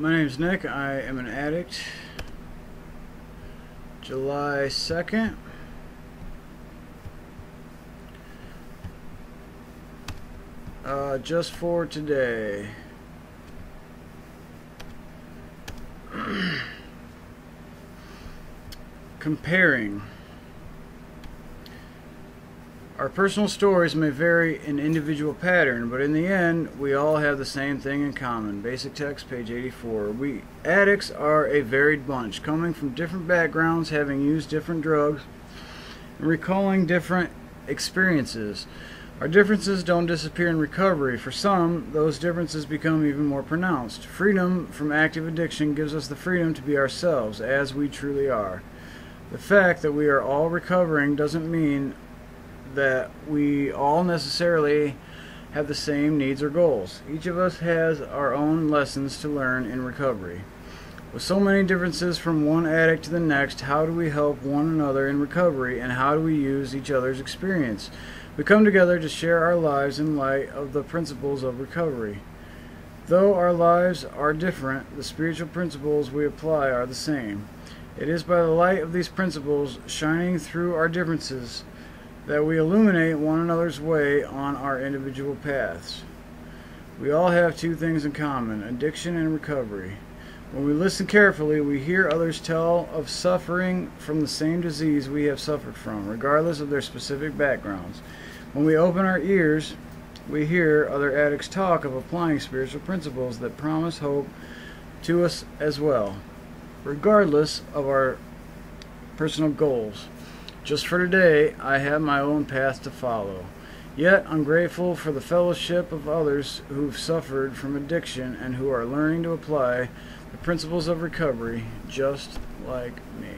My name's Nick. I am an addict. July 2nd. Just for today. Comparing. Our personal stories may vary in individual pattern, but in the end, we all have the same thing in common. Basic text, page 84. We addicts are a varied bunch, coming from different backgrounds, having used different drugs, and recalling different experiences. Our differences don't disappear in recovery. For some, those differences become even more pronounced. Freedom from active addiction gives us the freedom to be ourselves, as we truly are. The fact that we are all recovering doesn't mean that we all necessarily have the same needs or goals. Each of us has our own lessons to learn in recovery. With so many differences from one addict to the next, how do we help one another in recovery, and how do we use each other's experience? We come together to share our lives in light of the principles of recovery. Though our lives are different, the spiritual principles we apply are the same. It is by the light of these principles shining through our differences that we illuminate one another's way on our individual paths. We all have two things in common: addiction and recovery. When we listen carefully, we hear others tell of suffering from the same disease we have suffered from, regardless of their specific backgrounds. When we open our ears, we hear other addicts talk of applying spiritual principles that promise hope to us as well, regardless of our personal goals. Just for today, I have my own path to follow. Yet, I'm grateful for the fellowship of others who've suffered from addiction and who are learning to apply the principles of recovery just like me.